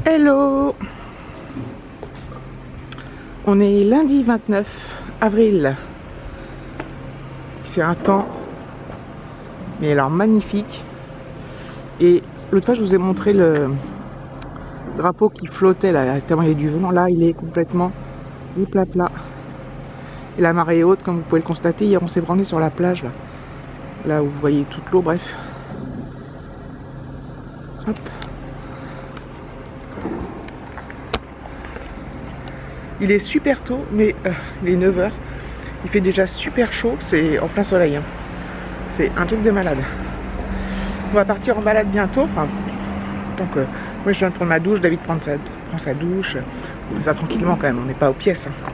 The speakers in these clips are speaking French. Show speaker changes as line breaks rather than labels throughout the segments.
Hello! On est lundi 29 avril. Il fait un temps, mais alors magnifique. Et l'autre fois, je vous ai montré le drapeau qui flottait là, tellement il y a du vent. Là, il est complètement plat plat. Et la marée est haute, comme vous pouvez le constater. Hier, on s'est branlé sur la plage là. Là où vous voyez toute l'eau, bref. Hop. Il est super tôt, mais il est 9 h. Il fait déjà super chaud, c'est en plein soleil. Hein. C'est un truc de malade. On va partir en balade bientôt. Enfin, donc, moi je viens de prendre ma douche, David prend sa douche. On fait ça tranquillement quand même, on n'est pas aux pièces. Hein.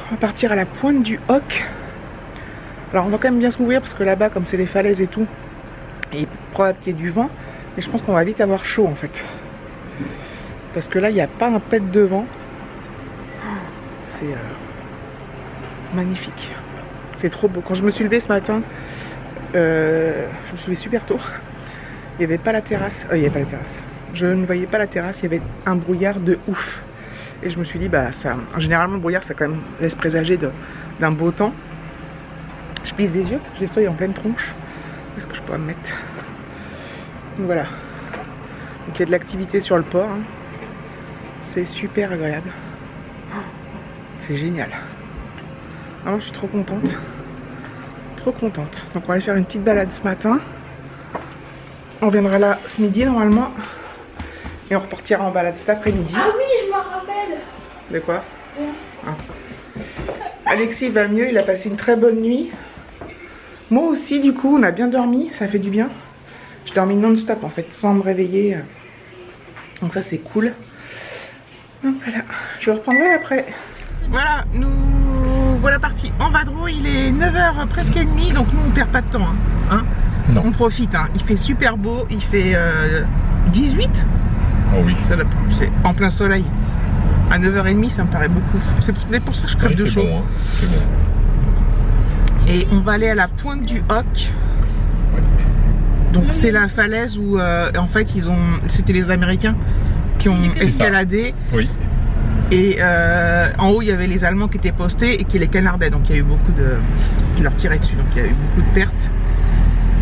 On va partir à la pointe du Hoc. Alors on va quand même bien se couvrir parce que là-bas, comme c'est les falaises et tout, il est probable qu'il y ait du vent. Mais je pense qu'on va vite avoir chaud en fait. Parce que là, il n'y a pas un pet de vent. C'est magnifique. C'est trop beau. Quand je me suis levée ce matin, je me suis levée super tôt. Il n'y avait pas la terrasse. Il n'y avait pas la terrasse. Je ne voyais pas la terrasse. Il y avait un brouillard de ouf. Et je me suis dit, bah ça. Généralement, le brouillard, ça quand même laisse présager d'un beau temps. Je plisse des yeux parce que j'ai le soleil en pleine tronche. Où est-ce que je pourrais me mettre? Donc voilà. Donc il y a de l'activité sur le port. Hein. C'est super agréable. C'est génial. Alors je suis trop contente. Trop contente. Donc on va aller faire une petite balade ce matin. On viendra là ce midi normalement. Et on repartira en balade cet après-midi.
Ah oui, je m'en rappelle.
De quoi? Ah. Alexis va mieux, il a passé une très bonne nuit. Moi aussi du coup, on a bien dormi, ça fait du bien. J'ai dormi non-stop en fait, sans me réveiller. Donc ça c'est cool. Donc voilà, je reprendrai après. Voilà, nous voilà partis en vadrouille, il est 9 h presque et demie, donc nous on perd pas de temps. Hein.
Non.
On profite, hein. Il fait super beau, il fait 18.
Oh oui.
C'est en plein soleil. À 9 h 30, ça me paraît beaucoup. C'est pour ça que je crève de chaud.
Bon, hein. C'est bon.
Et on va aller à la pointe du Hoc. Donc c'est la falaise où en fait c'était les Américains qui ont escaladé.
Oui.
Et en haut il y avait les Allemands qui étaient postés et qui les canardaient. Donc il y a eu beaucoup qui leur tiraient dessus. Donc il y a eu beaucoup de pertes.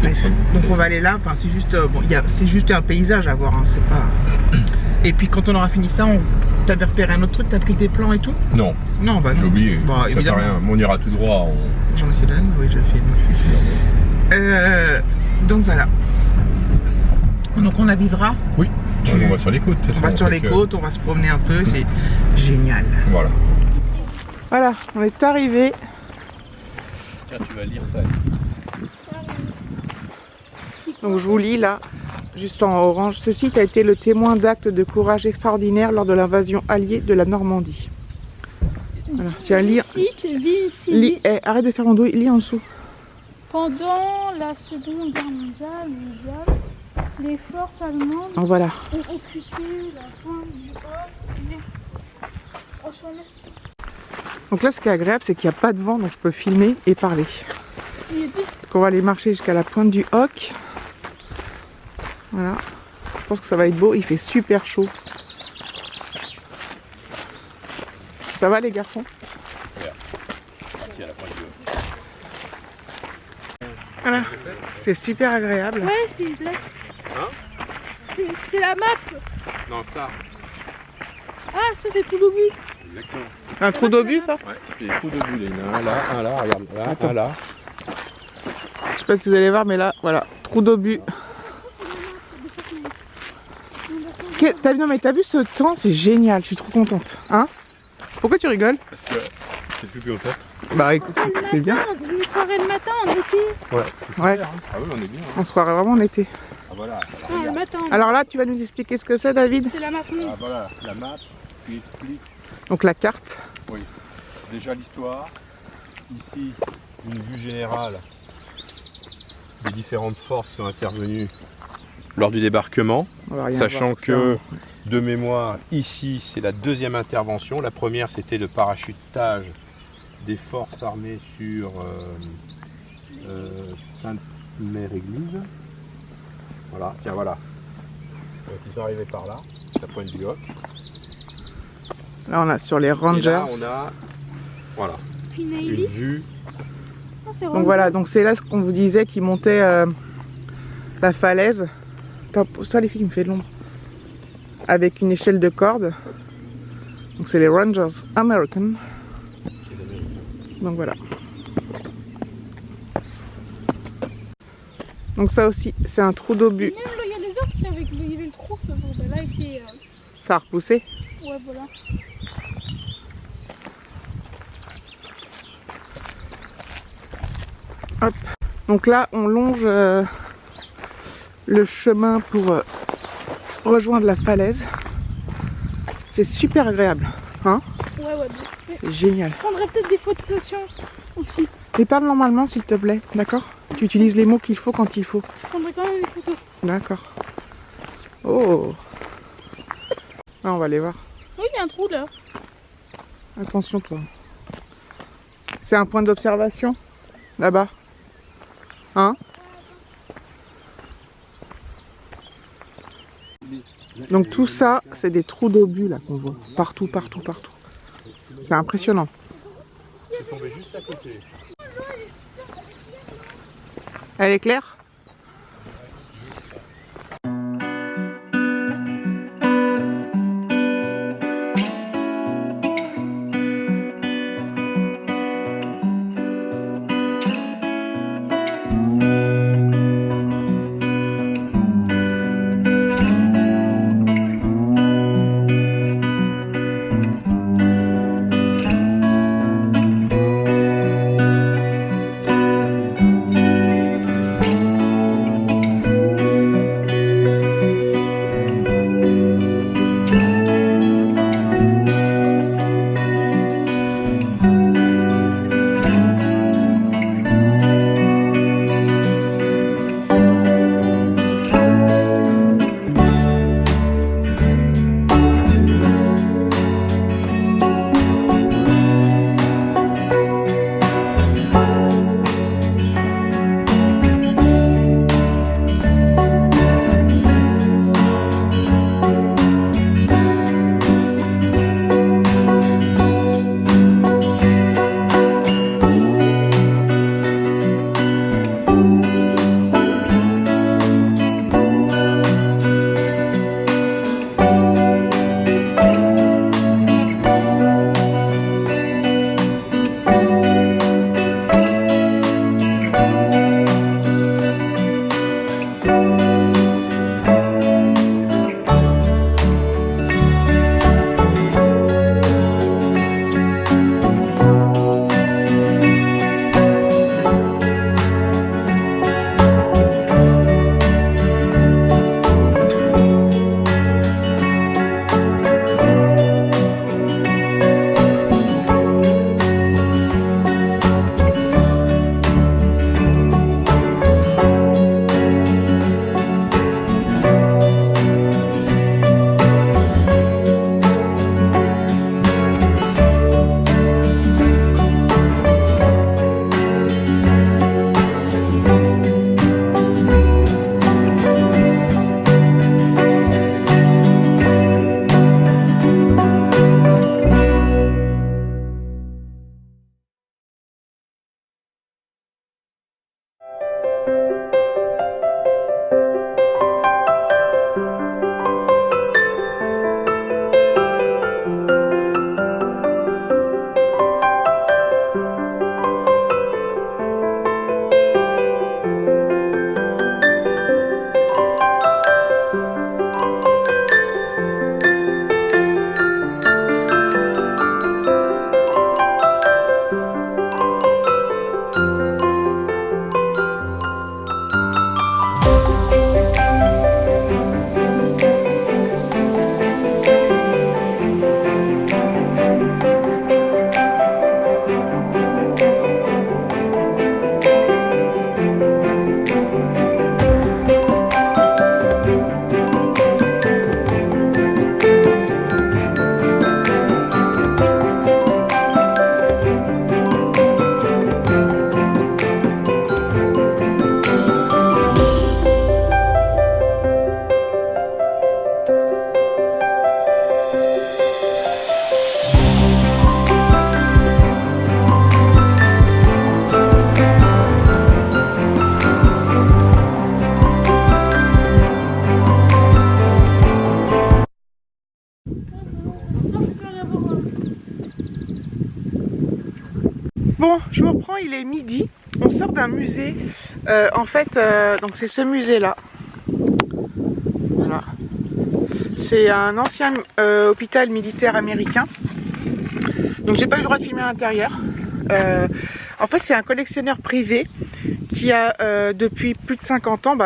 Bref. Donc on va aller là. Enfin c'est juste c'est juste un paysage à voir. Hein. C'est pas. Et puis quand on aura fini ça, t'avais repéré un autre truc, t'as pris tes plans et tout?
Non.
Non, bah
j'ai oublié.
Bah,
ça fait rien. On ira tout droit.
J'en ai essayé d'un, oui, je filme. Donc voilà. Donc on avisera.
Oui. On va sur les côtes.
On va sur les côtes, on va se promener un peu, c'est génial.
Voilà.
Voilà, on est arrivé.
Tiens, tu vas lire ça.
Donc je vous lis là, juste en orange. Ce site a été le témoin d'actes de courage extraordinaires lors de l'invasion alliée de la Normandie. Voilà. Tiens, lis. Arrête de faire mon dos, lis en dessous.
Pendant la Seconde Guerre mondiale, les forces allemandes
voilà.
ont occupé la pointe du Hoc.
Donc là, ce qui est agréable, c'est qu'il n'y a pas de vent, donc je peux filmer et parler. Donc on va aller marcher jusqu'à la pointe du Hoc. Voilà. Je pense que ça va être beau, il fait super chaud. Ça va les garçons? Voilà, c'est super agréable.
Ouais, c'est black.
Hein?
C'est la map.
Non, ça.
Ah, ça c'est tout début.
Exactement.
C'est un trou d'obus ça?
Ouais, c'est des trous de but. Il y en a un là, regarde. Là,
attends.
Un là.
Je sais pas si vous allez voir, mais là, voilà, trou d'obus. Non mais t'as vu ce temps? C'est génial, je suis trop contente. Hein? Pourquoi tu rigoles?
Parce que c'est tout au top.
Bah écoute, c'est bien.
Je me croirais le matin en été.
Ouais.
Ah oui, on est bien.
On se croirait vraiment en été.
Ah voilà.
Non, le matin.
Alors là, tu vas nous expliquer ce que c'est, David?
C'est la map.
Ah voilà, la map qui explique.
Donc la carte.
Oui. Déjà l'histoire. Ici, une vue générale des différentes forces qui ont intervenu lors du débarquement. Sachant que, de mémoire, ici, c'est la deuxième intervention. La première, c'était le parachutage des forces armées sur Sainte-Mère-Église. Voilà, tiens, voilà. Donc ils sont arrivés par là, ça pointe du Hoc.
Là, on a sur les
Et
Rangers.
là, on a voilà, une vue.
Donc voilà, donc c'est là ce qu'on vous disait qui montait la falaise. Attends, pose-toi Alexis qui me fait de l'ombre. Avec une échelle de corde. Donc c'est les Rangers American. Donc voilà. Donc ça aussi, c'est un trou d'obus.
Même là, il y a les autres, il y avait le trou. Bon, ben là, ici,
Ça a repoussé.
ouais, voilà.
Hop. Donc là, on longe le chemin pour rejoindre la falaise. C'est super agréable, hein?
Ouais, ouais.
C'est génial.
Je prendrais peut-être des photos de stations aussi.
Et parle normalement s'il te plaît, d'accord? Tu utilises les mots qu'il faut quand il faut.
Je prendrais quand même des photos.
D'accord. Oh! Là, on va aller voir.
Oui, il y a un trou là.
Attention toi. C'est un point d'observation? Là-bas? Hein? Donc tout ça, c'est des trous d'obus là qu'on voit. Partout, partout, partout. C'est impressionnant.
C'est tombé juste à côté.
Elle est claire? Bon, je vous reprends, il est midi. On sort d'un musée. En fait, donc c'est ce musée-là. Voilà. C'est un ancien hôpital militaire américain. Donc j'ai pas eu le droit de filmer à l'intérieur. En fait, c'est un collectionneur privé qui a depuis plus de 50 ans,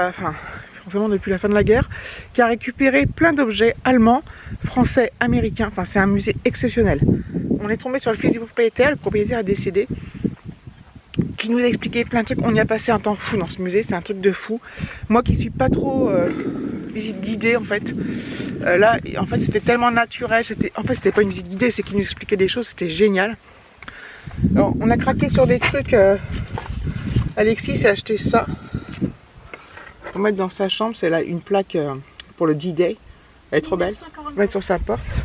forcément depuis la fin de la guerre, qui a récupéré plein d'objets allemands, français, américains. Enfin, c'est un musée exceptionnel. On est tombé sur le fils du propriétaire. Le propriétaire est décédé, qui nous a expliqué plein de trucs. On y a passé un temps fou dans ce musée, c'est un truc de fou. Moi qui suis pas trop visite guidée en fait, là en fait c'était tellement naturel, c'était pas une visite guidée, c'est qu'il nous expliquait des choses, c'était génial. Alors, on a craqué sur des trucs, Alexis s'est acheté ça, pour mettre dans sa chambre, c'est là une plaque pour le D-Day, elle est trop belle, on va mettre sur sa porte.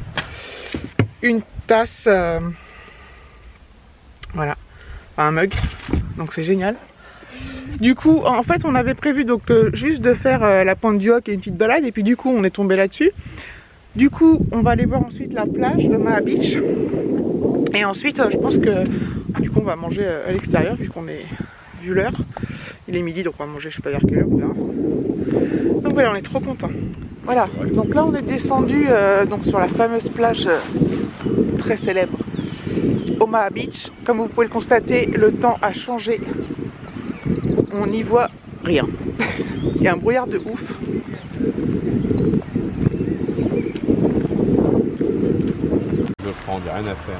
Une tasse, voilà, un mug, donc c'est génial. Du coup, en fait, on avait prévu donc juste de faire la pointe du Hoc et une petite balade, et puis du coup, on est tombé là-dessus. Du coup, on va aller voir ensuite la plage de Omaha Beach, et ensuite, je pense que du coup, on va manger à l'extérieur vu qu'on est vu l'heure. Il est midi, donc on va manger, je sais pas vers quelle heure, on verra. Donc voilà, on est trop contents. Voilà, donc là, on est descendu donc sur la fameuse plage très célèbre Omaha Beach. Comme vous pouvez le constater, le temps a changé. On n'y voit rien. Il y a un brouillard de ouf.
Je prends, il n'y a rien à faire.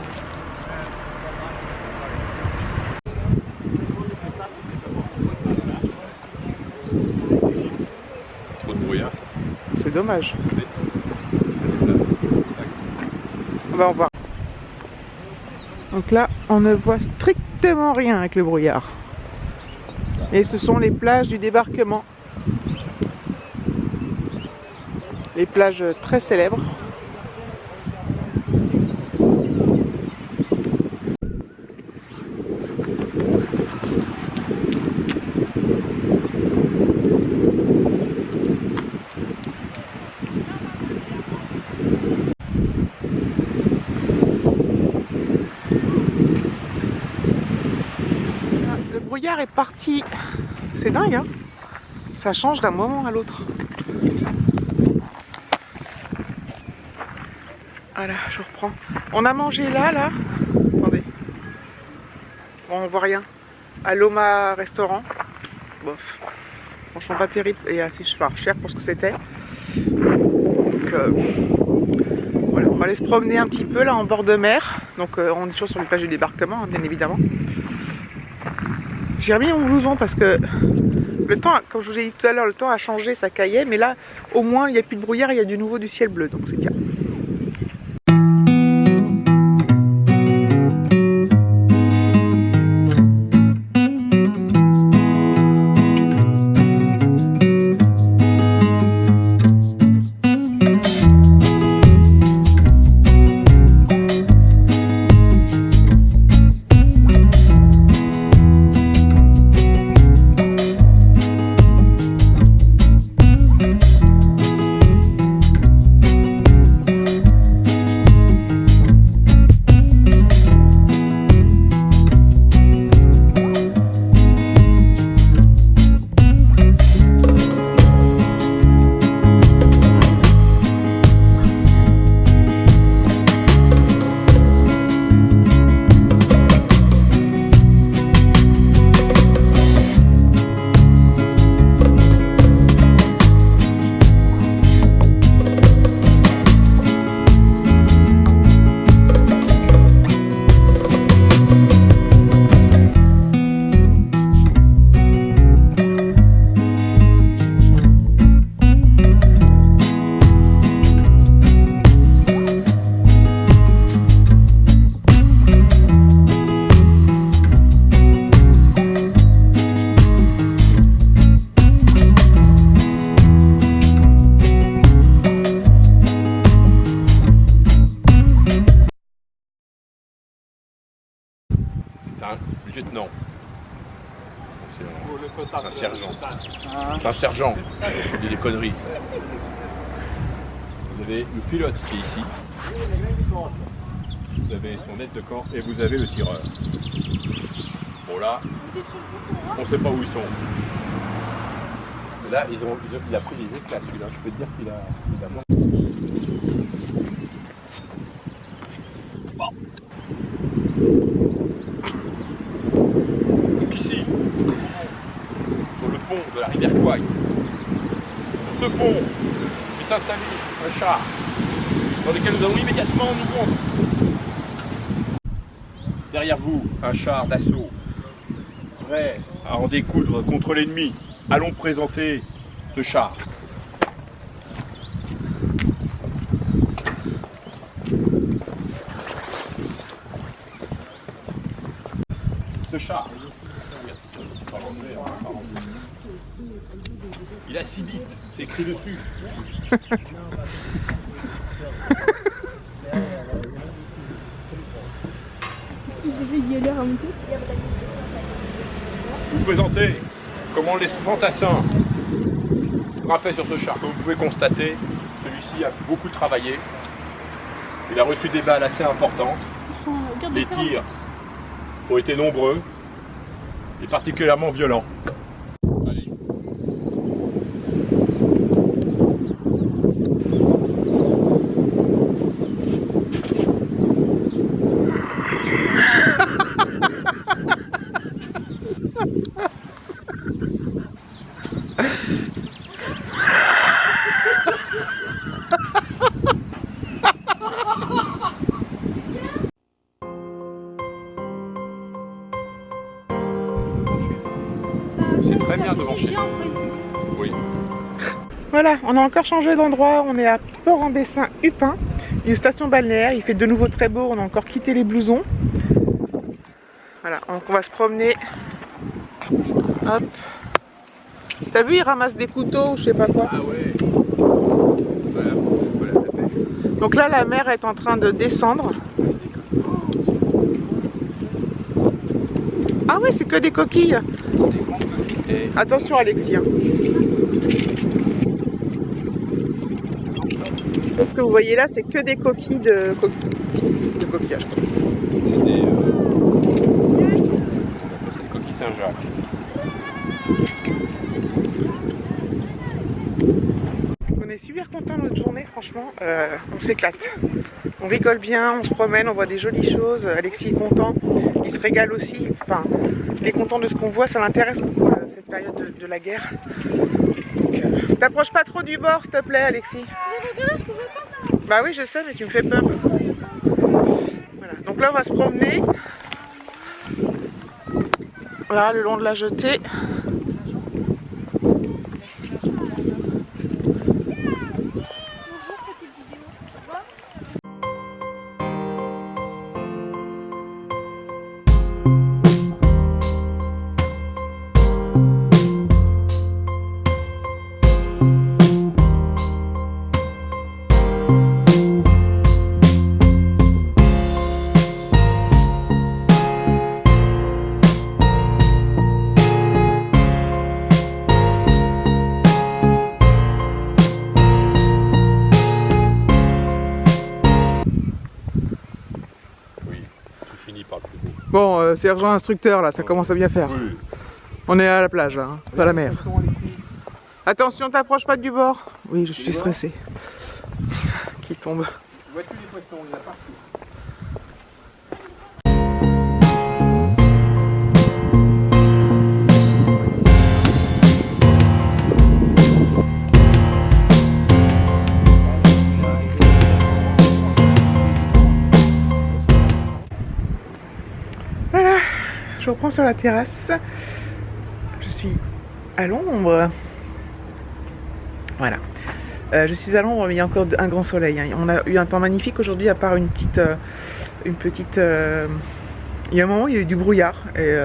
Trop de brouillard.
C'est dommage. On va en voir. Donc là, on ne voit strictement rien avec le brouillard. Et ce sont les plages du débarquement. Les plages très célèbres. Le brouillard est parti. C'est dingue, hein? Ça change d'un moment à l'autre. Voilà, je reprends. On a mangé là. Attendez. Bon, on voit rien. À l'Oma restaurant. Bof. Franchement pas terrible et assez cher pour ce que c'était. Donc voilà, on va aller se promener un petit peu là en bord de mer. Donc on est toujours sur les plages du débarquement, hein, bien évidemment. J'ai remis mon blouson parce que le temps, comme je vous ai dit tout à l'heure, le temps a changé, ça caillait, mais là au moins il n'y a plus de brouillard, il y a du nouveau du ciel bleu, donc c'est bien.
Lieutenant. C'est un sergent. C'est un sergent. Il dit des conneries. Vous avez le pilote qui est ici. Vous avez son aide de camp et vous avez le tireur. Bon là, on sait pas où ils sont. Mais là, il a pris les éclats celui-là. Je peux te dire qu'il a mort. Bon. Donc ici, sur le pont de la rivière Kouaï, sur ce pont est installé un char dans lequel nous allons immédiatement nous rendre. Derrière vous, un char d'assaut, prêt à en découdre contre l'ennemi. Allons présenter ce char. Ce char, il a 6 bits, c'est écrit dessus.
Il a l'air à monter.
Vous présentez comment les fantassins grappaient sur ce char. Comme vous pouvez constater, celui-ci a beaucoup travaillé. Il a reçu des balles assez importantes. Les tirs ont été nombreux et particulièrement violents. Allez. C'est très bien de manger. Oui.
Voilà, on a encore changé d'endroit, on est à Port-en-Bessin-Upin, une station balnéaire, il fait de nouveau très beau, on a encore quitté les blousons. Voilà, donc on va se promener. Hop. T'as vu, il ramasse des couteaux ou je sais pas quoi.
Ah ouais. Voilà,
donc là, la mer est en train de descendre. Ah oui, c'est que des coquilles. Attention Alexis. Ce que vous voyez là, c'est que des coquilles de coquillage.
C'est des coquilles Saint-Jacques.
On est super content de notre journée, franchement. On s'éclate. On rigole bien, on se promène, on voit des jolies choses. Alexis est content, il se régale aussi. Enfin, il est content de ce qu'on voit, ça l'intéresse beaucoup cette période de la guerre. T'approches pas trop du bord, s'il te plaît, Alexis. Bah oui, je sais, mais tu me fais peur. Voilà. Donc là, on va se promener. Là, le long de la jetée. Bon, sergent instructeur là, ça commence à bien faire.
Oui.
On est à la plage, là, hein, pas à la mer. Attention, t'approches pas du bord. Oui, je suis stressé. Qui tombe.
Vois-tu les poissons, il y en a partout.
Voilà, je reprends sur la terrasse. Je suis à l'ombre. Voilà. Je suis à l'ombre, mais il y a encore un grand soleil. Hein. On a eu un temps magnifique aujourd'hui, à part une petite. Il y a un moment, il y a eu du brouillard. Et,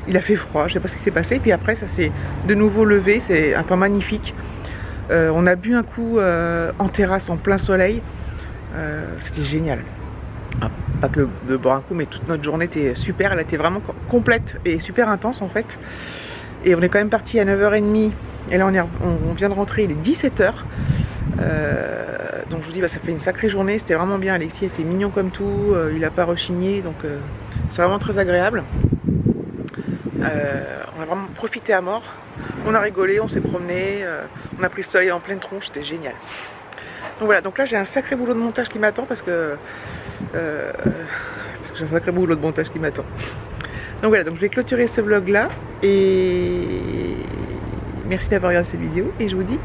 il a fait froid, je ne sais pas ce qui s'est passé. Et puis après, ça s'est de nouveau levé. C'est un temps magnifique. On a bu un coup en terrasse, en plein soleil. C'était génial. Ah, pas que de boire un coup, mais toute notre journée était super. Elle était vraiment complète et super intense en fait. Et on est quand même parti à 9h30. Et là, on vient de rentrer, il est 17h. Donc je vous dis, ça fait une sacrée journée. C'était vraiment bien. Alexis était mignon comme tout. Il n'a pas rechigné. Donc c'est vraiment très agréable. On a vraiment profité à mort. On a rigolé, on s'est promené, on a pris le soleil en pleine tronche, c'était génial. Donc voilà, donc là j'ai un sacré boulot de montage qui m'attend parce que j'ai un sacré boulot de montage qui m'attend. Donc voilà, donc je vais clôturer ce vlog là et merci d'avoir regardé cette vidéo et je vous dis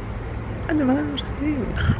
à demain, j'espère.